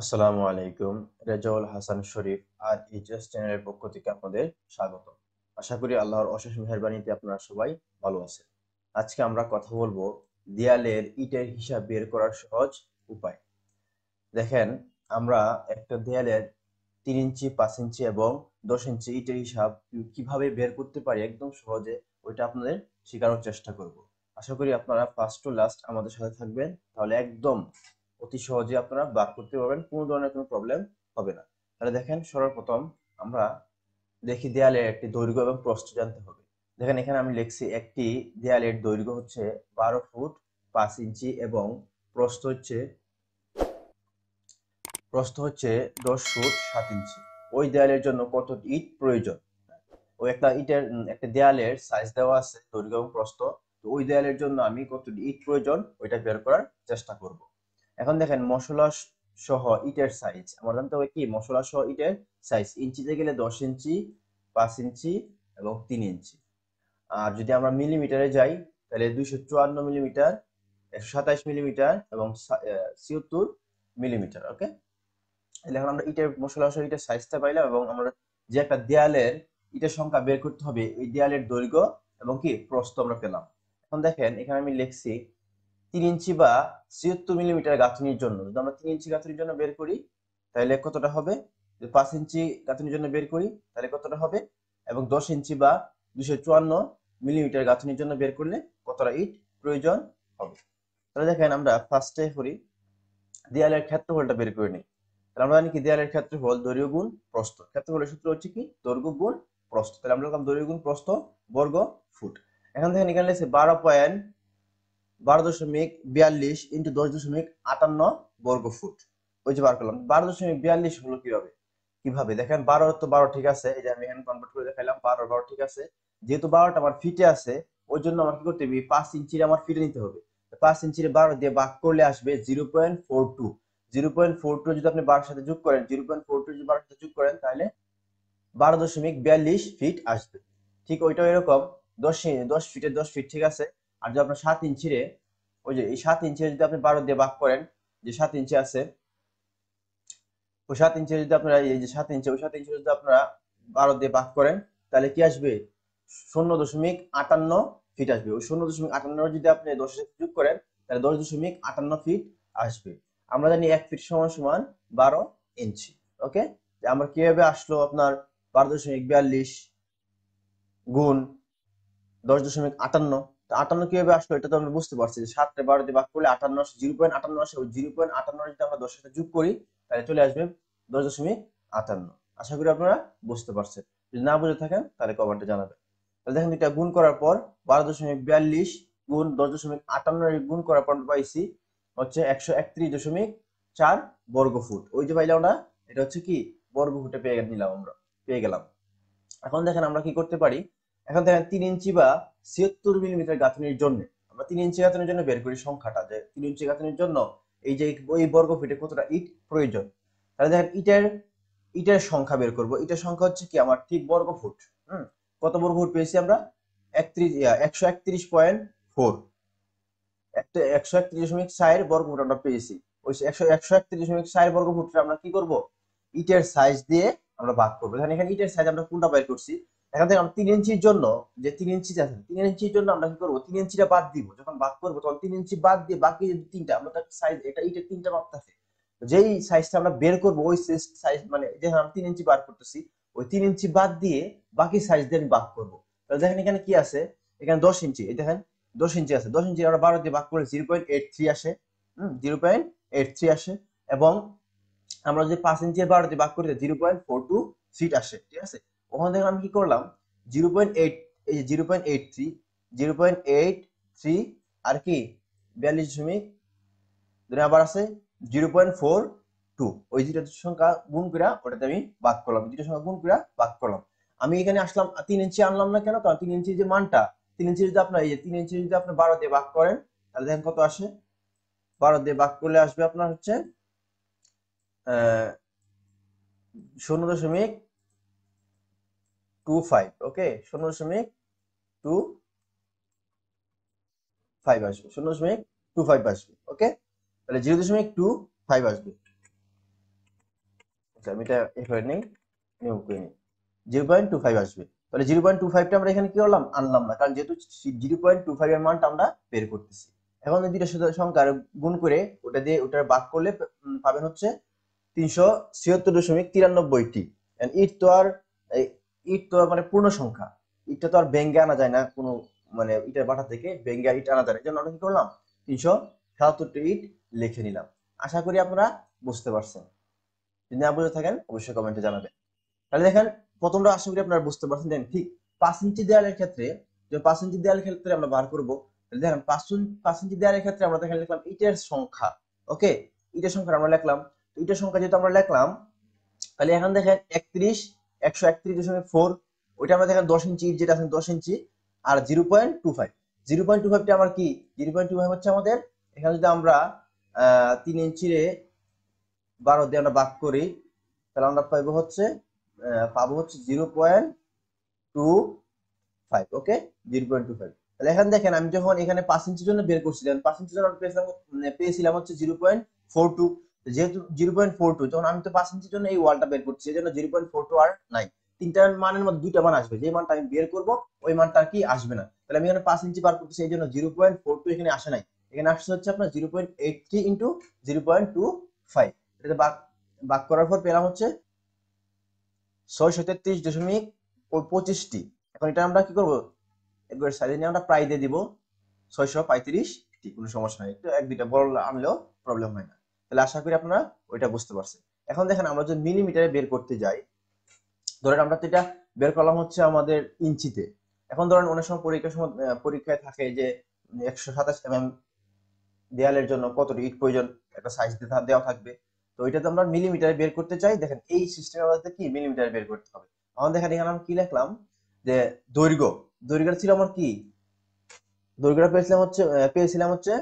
আসসালামু আলাইকুম। রেজাউল হাসান শরীফ আর এইচএস চ্যানেলের পক্ষ থেকে আপনাদের স্বাগত। আশা করি আল্লাহর অশেষ মেহেরবানিতে আপনারা সবাই ভালো আছেন। আজকে আমরা কথা বলবো দেয়ালের ইটের হিসাব বের করার সহজ উপায়। দেখেন, আমরা একটা দেয়ালের 3 ইঞ্চি, 5 ইঞ্চি এবং 10 ইঞ্চি ইটের হিসাব কিভাবে বের করতে পারি একদম সহজে, ওইটা আপনাদের শেখানোর চেষ্টা করব। আশা করি আপনারা ফার্স্ট টু লাস্ট আমাদের সাথে থাকবেন, তাহলে একদম অতি সহজে আপনারা বার করতে পারবেন, কোনো ধরনের কোনো প্রবলেম হবে না। তাহলে দেখেন, সর্বপ্রথম আমরা দেখি দেয়ালের একটি দৈর্ঘ্য এবং প্রস্থ জানতে হবে। দেখেন, এখানে আমি লিখছি একটি দেয়ালের দৈর্ঘ্য হচ্ছে 12 ফুট 5 ইঞ্চি এবং প্রস্থ হচ্ছে প্রস্থ হচ্ছে 10 ফুট 7 ইঞ্চি। ওই দেয়ালের জন্য কত ইট প্রয়োজন? ওই একটা ইটের একটা দেয়ালের সাইজ দেওয়া আছে, দৈর্ঘ্য এবং প্রস্থ। তো ওই দেয়ালের জন্য আমি কত ইট প্রয়োজন ওইটা বের করার চেষ্টা করব। এখন দেখেন, মশলা সহ ইটের সাইজ আমার জানতে হবে কি, মশলা সহ ইটের সাইজ ইঞ্চিতে গেলে 10 ইঞ্চি, 5 ইঞ্চি এবং 3 ইঞ্চি। আর যদি আমরা মিলিমিটারে যাই, তাহলে 254 মিলিমিটার, 127 মিলিমিটার এবং 76 মিলিমিটার। ওকে, তাহলে এখন আমরা ইটের মশলা সহ ইটের সাইজটা পাইলাম এবং আমরা যে একটা দেয়ালের ইটের সংখ্যা বের করতে হবে, ওই দেয়ালের দৈর্ঘ্য এবং কি প্রস্থ আমরা পেলাম। এখন দেখেন, এখানে আমি লিখছি 3 ইঞ্চি বা 76 মিলিমিটার গাঁথনির জন্য যদি আমরা 3 ইঞ্চি গাঁথনির জন্য বের করি তাহলে কতটা হবে, যদি 5 ইঞ্চি গাঁথনির জন্য বের করি তাহলে কতটা হবে, এবং 10 ইঞ্চি বা 254 মিলিমিটার গাঁথনির জন্য বের করলে কতটা ইট প্রয়োজন হবে। তাহলে দেখেন, আমরা ফার্স্টে করি দেয়ালের ক্ষেত্রফলটা বের করে নিই। তাহলে আমরা জানি কি, দেয়ালের ক্ষেত্রফল দৈর্ঘ্য গুণ প্রস্থ। ক্ষেত্রফলের সূত্র হচ্ছে কি, দৈর্ঘ্য গুণ প্রস্থ। তাহলে আমরা লিখলাম দৈর্ঘ্য গুণ প্রস্থ বর্গ ফুট। এখন দেখেন, এখানে লিখছে 12.42 ইন্টু 10.58 বর্গ ফুট। ওই যে বার করলাম 12.42 হলো কিভাবে কিভাবে দেখেন, 12 তো 12 ঠিক আছে, এই যে আমি এখানে কনভার্ট করে দেখাইলাম, 12 ঠিক আছে। যেহেতু 12টা আমার ফিটে আছে, ওই জন্য আমার কি করতে হবে, 5 ইঞ্চির আমার ফিটে নিতে হবে। 5 ইঞ্চির 12 দিয়ে ভাগ করলে আসবে 0.42। 0.42 যদি আপনি 12 সাথে যোগ করেন, 0.42 যদি 12 সাথে যোগ করেন, তাহলে 12.42 ফিট আসবে। ঠিক ওইটাও এরকম, 10 ফিটের 10 ফিট ঠিক আছে। আর যদি আপনার 7 ইঞ্চিরে, ওই যে এই 7 ইঞ্চিরে যদি আপনি 12 দিয়ে ভাগ করেন, যে 7 ইঞ্চি আছে, ওই 7 ইঞ্চি যদি আপনারা, এই যে 7 ইঞ্চি, ওই 7 ইঞ্চি যদি আপনারা 12 দিয়ে ভাগ করেন, তাহলে কি আসবে, 0.58 ফিট আসবে। ওই 0.58 যদি আপনি 10 সাথে যোগ করেন, তাহলে 10.58 ফিট আসবে। আমরা জানি 1 ফিট সমান সমান 12 ইঞ্চি। ওকে, আমরা কিভাবে আসলো আপনার 12.42 গুণ 10.58, তো 58 কিভাবে আসলো এটা তো আমরা বুঝতে পারছি যে 7 রে 12 দিয়ে ভাগ করলে 58 আসে, 0.58 আসে। ওই 0.58 যদি আমরা 10 সাথে যোগ করি, তাহলে চলে আসবে 10.58। আশা করি আপনারা বুঝতে পারছেন। যদি না বুঝে থাকেন তাহলে কমেন্টে জানাবেন। তাহলে দেখেন, এটা গুণ করার পর 12.42 গুণ 10.58 এর গুণ করার পর পাইছি হচ্ছে 131.4 বর্গ ফুট। ওই যে পাইলাম না, এটা হচ্ছে কি বর্গ ফুটে পেয়ে গেলাম। এখন দেখেন, আমরা কি করতে পারি, এখন দেখেন 3 ইঞ্চি বা 76 মিলিমিটার গাঁথনির জন্য আমরা 3 ইঞ্চি গাঁথনির জন্য বের করি সংখ্যাটা, যে 3 ইঞ্চি গাঁথনির জন্য এই যে ওই বর্গ ফিটে কতটা ইট প্রয়োজন। তাহলে দেখেন, ইটের সংখ্যা বের করব। ইটের সংখ্যা হচ্ছে কি আমার ঠিক বর্গ ফুট। কত বর্গ ফুট পেয়েছি আমরা, 131.4, 131.4 বর্গ ফুট আমরা পেয়েছি। ওই 131.4 বর্গ ফুটটা আমরা কি করব, ইটের সাইজ দিয়ে আমরা ভাগ করবো। এখানে ইটের সাইজ আমরা কোনটা বের করছি, এখান থেকে আমরা 3 ইঞ্চির জন্য, যে 3 ইঞ্চি আছে, 3 ইঞ্চির জন্য আমরা কি করবো, 3 ইঞ্চিটা বাদ দিব। যখন ভাগ করবো তখন 3 ইঞ্চি বাদ দিয়ে বাকি যে তিনটা, আমরা তার সাইজ, এটা ইটের তিনটা মাপ থাকে, যেই সাইজটা আমরা বের করবো ওই সাইজ, মানে যেখানে আমরা 3 ইঞ্চি বার করতেছি, ওই 3 ইঞ্চি বাদ দিয়ে বাকি সাইজ দিয়ে আমি ভাগ করবো। তাহলে দেখেন, এখানে কি আছে, এখানে 10 ইঞ্চি, এই দেখেন 10 ইঞ্চি আছে, 10 ইঞ্চি আমরা 12 দিয়ে ভাগ করে 0.83 আসে। 0.83 আসে। এবং আমরা যদি 5 ইঞ্চি 12 দিয়ে ভাগ করি 0.42 ফিট আসে। ঠিক আছে, ওখান থেকে আমি কি করলাম, 0.8, এই যে 0.83, 0.83 আর কি 42 আবার আছে 0.42, ওই দুইটা সংখ্যা গুণ করে ওটাতে আমি ভাগ করলাম, দুইটা সংখ্যা গুণ করে ভাগ করলাম। আমি এখানে আসলাম 3 ইঞ্চি আনলাম না কেন, কারণ 3 ইঞ্চি যে মানটা, 3 ইঞ্চি যদি আপনার, এই যে 3 ইঞ্চি যদি আপনি 12 দিয়ে ভাগ করেন, তাহলে দেখেন কত আসে, 12 দিয়ে ভাগ করলে আসবে আপনার হচ্ছে 0.25। ওকে, 0.25 আসবে, 0.25 আসবে। ওকে, তাহলে 0.25 আসবে। আচ্ছা আমি এটা এভাবে নেই, নিয়োগ করে নিই, 0.25 আসবে। তাহলে 0.25টা আমরা এখানে কি করলাম, আনলাম না, কারণ যেহেতু 0.25 এর মানটা আমরা বের করতেছি। এখন এই দুইটা সংখ্যার গুণ করে ওটা দিয়ে ওটা ভাগ করলে পাবেন হচ্ছে 376.93টি। ইট তো আর ইট তো মানে পূর্ণ সংখ্যা, ইটটা তো আর ব্যঙ্গে আনা যায় না কোনো, মানে ইটের বাটা থেকে ব্যঙ্গে ইট আনা যায় না, এই জন্য আমরা কি করলাম 377টি ইট লিখে নিলাম। আশা করি আপনারা বুঝতে পারছেন। যদি না বুঝে থাকেন অবশ্যই কমেন্টে জানাবেন। তাহলে দেখেন প্রথমটা আশা করি আপনারা বুঝতে পারছেন। দেন ঠিক 5 ইঞ্চি দেয়ালের ক্ষেত্রে, যে 5 ইঞ্চি দেয়ালের ক্ষেত্রে আমরা বার করবো, দেখেন 5 ইঞ্চি দেয়ালের ক্ষেত্রে আমরা দেখেন লিখলাম ইটের সংখ্যা। ওকে, ইটের সংখ্যা আমরা লিখলাম। ইটের সংখ্যা যেহেতু আমরা লিখলাম, তাহলে এখন দেখেন 131.4, ওইটা আমরা দেখেন 10 ইঞ্চি ইট যেটা আছে 10 ইঞ্চি, আর 0.25টা আমার কি, 0.25 হচ্ছে আমাদের, এখানে যদি আমরা 3 ইঞ্চি 12 দিয়ে আমরা ভাগ করি, তাহলে আমরা পাবো হচ্ছে 0.25। ওকে, 0.25। তাহলে এখানে দেখেন আমি যখন এখানে 5 ইঞ্চির জন্য বের করছিলাম, 5 ইঞ্চির জন্য পেয়েছিলাম হচ্ছে 0.42। যেহেতু 0.42, যখন আমি তো 5 ইঞ্চির জন্য এই ওয়ালটা বের করছি, এই জন্য 0.42 আর নাই, তিনটার মানের মধ্যে দুইটা মান আসবে, যে মানটা আমি বের করবো ওই মানটা কি আসবে না। তাহলে আমি এখানে 5 ইঞ্চি বার করতেছি, এই জন্য 0.42 এখানে আসে নাই, এখানে আসছে হচ্ছে আপনার 0.83 ইন্টু 0.25। এটাতে ভাগ করার পর পেলাম হচ্ছে 633.25টি। এখন এটা আমরা কি করবো, একবার সাইডে নিয়ে আমরা প্রায় দিয়ে দিব 635টি, কোনো সমস্যা নাই, একটু এক দুইটা বড় আনলেও প্রবলেম হয় না। তাহলে আশা করি আপনারা ওইটা বুঝতে পারছেন। এখন দেখেন আমরা যদি মিলিমিটারে বের করতে যাই, ধরেন আমরা তো এটা বের করলাম হচ্ছে আমাদের ইঞ্চিতে। এখন ধরেন অনেক সময় পরীক্ষায় থাকে যে 127 mm দেয়ালের জন্য কতটি ইট প্রয়োজন, একটা সাইজ দেওয়া থাকবে। তো এটা তো আমরা মিলিমিটারে বের করতে চাই, দেখেন এই সিস্টেমের মধ্যে কি মিলিমিটারে বের করতে হবে। এখন দেখেন এখানে আমি কি লিখলাম, যে দৈর্ঘ্য ছিল আমার কি, দৈর্ঘ্যটা পেয়েছিলাম হচ্ছে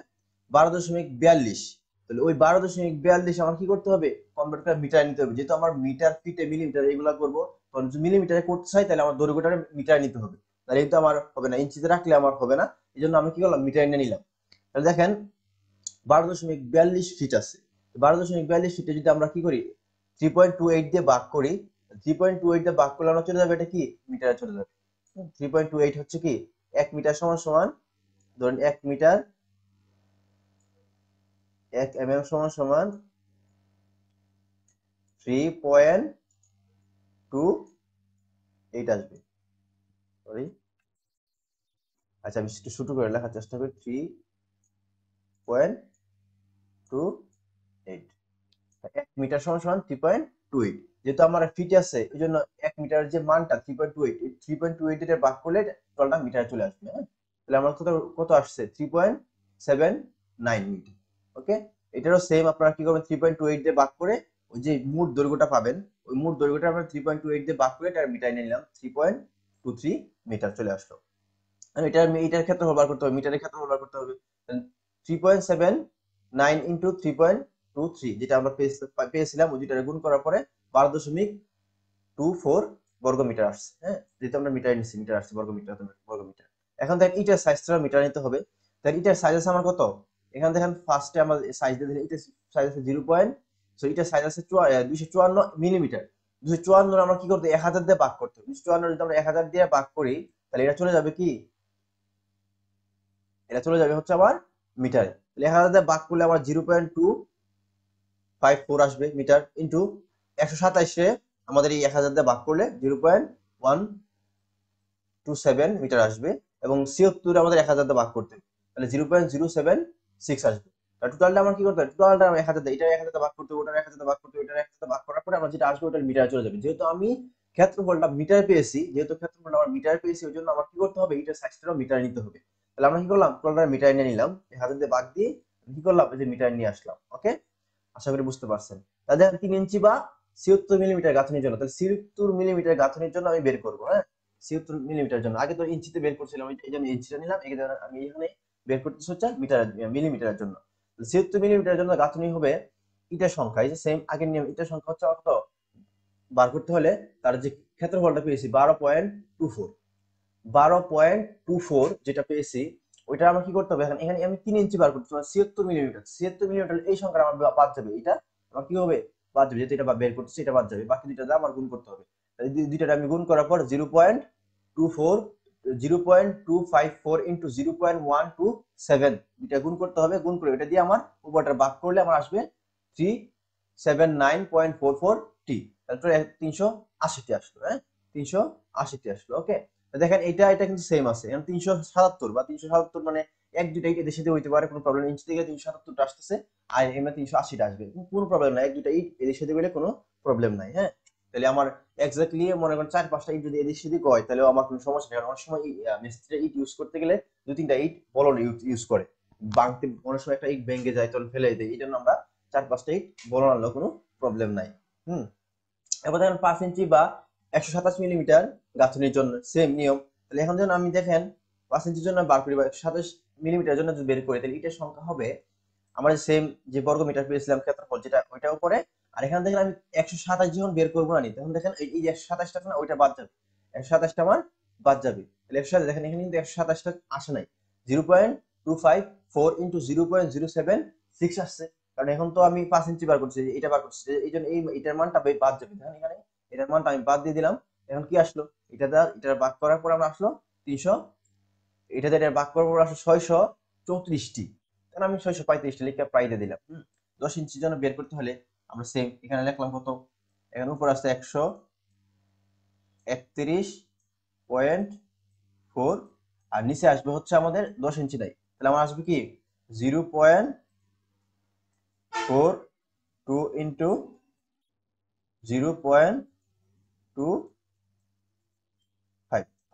12.42। তাহলে ওই 12.42 আমার কি করতে হবে, কনভার্ট করে মিটার নিতে হবে, যেহেতু আমার মিটার ফিটে মিলিমিটার এগুলা করবো, তখন যদি মিলিমিটারে করতে চাই তাহলে আমার দৈর্ঘ্যটা মিটার নিতে হবে, তাহলে কিন্তু আমার হবে না, ইঞ্চিতে রাখলে আমার হবে না, এই জন্য আমি কি করলাম মিটার নিয়ে নিলাম। তাহলে দেখেন 12.42 ফিট আছে, 12.42 ফিটে যদি আমরা কি করি 3.28 দিয়ে ভাগ করি, 3.28 দিয়ে ভাগ করলে আমরা চলে যাবে এটা কি মিটারে চলে যাবে। 3.28 হচ্ছে কি 1 মিটার সমান সমান, ধরুন 1 মিটার 1 mm সমান সমান 3.28 আসবে। সরি, আচ্ছা আমি একটু ছোট করে লেখার চেষ্টা করি, 3.28, 1 মিটার সমান সমান 3.28। যেহেতু আমার ফিট আছে এই জন্য 1 মিটার যে মানটা 3.28, 3.28 এর ভাগ করলে টোটালটা মিটারে চলে আসবে। হ্যাঁ, তাহলে আমার কত আসছে 3.79 মিটার। ওকে, এটারও সেম আপনারা কি করবেন 3.28 দিয়ে ভাগ করে ওই যে মোট দৈর্ঘ্যটা পাবেন, ওই মোট দৈর্ঘ্যটা আমরা 3.28 দিয়ে ভাগ করে এটা মিটার নিয়ে নিলাম, 3.23 মিটার চলে আসলো। এটার ক্ষেত্রে বার করতে হবে, মিটারের ক্ষেত্রে বার করতে হবে, 3.79 ইন্টু 3.23 যেটা আমরা পেয়েছিলাম, ওই দুইটারে গুণ করার পরে 12.24 বর্গ মিটার আসছে। হ্যাঁ, যেহেতু আমরা মিটার নিচ্ছি, মিটার আসছে বর্গ মিটার। এখন দেখেন ইটার সাইজটা মিটার নিতে হবে, তাহলে ইটার সাইজ আছে আমার কত, এখানে দেখেন ফার্স্টে আমরা সাইজ দিয়ে দিলাম, ইটার সাইজ আছে 0. সো ইটার সাইজ আছে 254 মিলিমিটার। 254 আমরা কি করতে 1000 দিয়ে ভাগ করতে হবে, 254 যদি আমরা 1000 দিয়ে ভাগ করি তাহলে এটা চলে যাবে কি, এটা চলে যাবে হচ্ছে আমার মিটারে। তাহলে 1000 দিয়ে ভাগ করলে আমার 0.254 আসবে মিটার, ইন্টু 127 আমাদের এই 1000 দিয়ে ভাগ করলে 0.127 মিটার আসবে, এবং 76 আমাদের 1000 দিয়ে ভাগ করতে হবে, তাহলে 0.076 আসবে। টোটালটা আমার কি করতে হবে, টোটালটা আমরা 1000 দিয়ে, এটা 1000 দিয়ে ভাগ করতে হবে, ওটা 1000 দিয়ে ভাগ করতে হবে, এটা 1000 দিয়ে ভাগ করার পরে আমরা যেটা আসবে ওটা মিটারে চলে যাবে। যেহেতু আমি ক্ষেত্রফলটা মিটারে পেয়েছি, আমার মিটারে পেয়েছি, ওই জন্য আমার কি করতে হবে এটার সাইজটাও মিটারে নিতে হবে। তাহলে আমরা কি করলাম টোটালটা মিটারে নিয়ে নিলাম, 1000 দিয়ে ভাগ দিয়ে কি করলাম এই যে মিটারে নিয়ে আসলাম। ওকে, আশা করি বুঝতে পারছেন। তাহলে 3 ইঞ্চি বা 76 মিলিমিটার গাঁথনির জন্য, তাহলে 76 মিলিমিটার গাঁথনির জন্য আমি বের করবো। হ্যাঁ, 76 মিলিমিটার জন্য আগে তো ইঞ্চিতে বের করছিলাম, এই জন্য ইঞ্চিটা নিলাম, আমি এখানে বের করতেছি হচ্ছে মিলিমিটারের জন্য। 76 মিলিমিটারের জন্য গাঁথনি হবে ইটের সংখ্যা, এই যে সেম আগের নিয়ম, ইটের সংখ্যা হচ্ছে কত বার করতে হলে তার যে ক্ষেত্রফলটা পেয়েছি 12.24 যেটা পেয়েছি, ওইটা আমার কি করতে হবে, এখানে আমি 3 ইঞ্চি বার করতে হবে, 76 মিলিমিটার এই সংখ্যাটা আমার বাদ যাবে, এটা আমার কি হবে বাদ যাবে, যেহেতু এটা বের করতেছি এটা বাদ যাবে, বাকি দুইটা দিয়ে আমার গুণ করতে হবে। তাহলে দুইটা আমি গুণ করার পর 0.254 ইন্টু 0.127 দুইটা গুণ করতে হবে। গুণ করে এটা দিয়ে আমার উপরটা ভাগ করলে আমার আসবে 379.44t। তারপরে 380টি আসলো। হ্যাঁ, 380টি আসলো। ওকে, দেখেন এটা কিন্তু সেম আছে। এখন 377 বা 377 মানে এক দুইটা ইট এদের সাথে হইতে পারে, কোনো প্রবলেম। ইঞ্চি থেকে 377টা আসতেছে আর এমনি 380টা আসবে, কোনো প্রবলেম নাই। এক দুইটা ইট এদের সাথে গেলে কোনো প্রবলেম নাই। হ্যাঁ, তাহলে আমার এক্স্যাক্টলি মনে করেন 4-5টা ইট যদি এদিক সেদিক হয় তাহলে আমার কোনো সমস্যা নেই। কারণ অনেক সময় মিস্ত্রিরা ইট ইউজ করতে গেলে 2-3টা ইট বলন ইউজ করে, ভাঙতে অনেক সময় একটা ইট ভেঙে যায় তখন ফেলে দেয়। এই জন্য আমরা 4-5টা ইট বলন আনলেও কোনো প্রবলেম নাই। এবার দেখেন 5 ইঞ্চি বা 127 মিলিমিটার গাঁথনির জন্য সেম নিয়ম। তাহলে এখন যখন আমি দেখেন 5 ইঞ্চির জন্য বার করি বা 127 মিলিমিটার জন্য যদি বের করি, তাহলে ইটের সংখ্যা হবে আমরা সেম যে বর্গ মিটার পেয়েছিলাম ক্ষেত্রফল যেটা, ওইটা উপরে। আর এখানে দেখেন আমি 127 যখন বের করবো না, তখন দেখেন এই যে 127টা না, ওইটা বাদ যাবে। 127টা আমার বাদ যাবে। তাহলে 127 দেখেন এখানে কিন্তু 127টা আসে নাই, 0.254 ইন্টু 0.076 আসছে। কারণ এখন তো আমি 5 ইঞ্চি বার করছি, এটা বার করছি, এই জন্য এটার মানটা বাদ যাবে। দেখেন এখানে এটার মানটা আমি বাদ দিয়ে দিলাম। এখন কি আসলো, এটা ভাগ করার পর আমরা আসলো 300, এটাতে এটা ভাগ করার পর আসলো 634টি। কারণ আমি 635টা লিখে প্রায় দিয়ে দিলাম। 10 ইঞ্চির জন্য বের করতে হলে আমরা সেম এখানে লিখলাম কত, এখানে উপর আসছে 131.4 আর নিচে আসবে হচ্ছে আমাদের 10 ইঞ্চি নাই, তাহলে আমার আসবে কি 0.42 ইন্টু 0.25।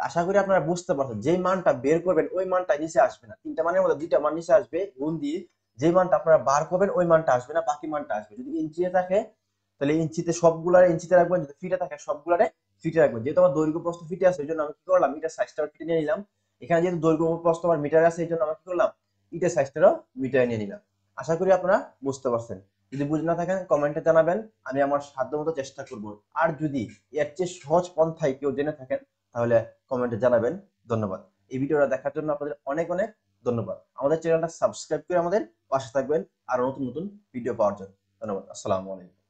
আশা করি আপনারা বুঝতে পারছেন, যে মানটা বের করবেন ওই মানটা নিচে আসবে না। তিনটা মানের মধ্যে দুইটা মান নিচে আসবে, গুণ দিয়ে যে মানটা আপনারা বার করবেন ওই মানটা আসবে না, বাকি মানটা আসবে। যদি ইঞ্চিতে থাকে তাহলে ইঞ্চিতে সবগুলারে ইঞ্চিতে রাখবেন, যদি ফিটে থাকে সবগুলারে ফিটে রাখবেন। যেহেতু আমার দৈর্ঘ্য প্রস্থ ফিটে আছে, এই জন্য আমি কি করলাম, ইটার সাইজটা ফিটে নিয়ে নিলাম। এখানে যেহেতু দৈর্ঘ্য প্রস্থ আমার মিটার আছে, এই জন্য আমি কি করলাম, ইটার সাইজটারও মিটারে নিয়ে নিলাম। আশা করি আপনারা বুঝতে পারছেন। যদি বুঝে না থাকেন কমেন্টে জানাবেন, আমি আমার সাধ্যমতো চেষ্টা করব। আর যদি এর চেয়ে সহজ পন্থায় কেউ জেনে থাকেন তাহলে কমেন্টে জানাবেন। ধন্যবাদ। এই ভিডিওটা দেখার জন্য আপনাদের অনেক অনেক ধন্যবাদ। আমাদের চ্যানেলটা সাবস্ক্রাইব করে আমাদের পাশে থাকবেন আরো নতুন নতুন ভিডিও পাওয়ার জন্য। ধন্যবাদ। আসসালামু আলাইকুম।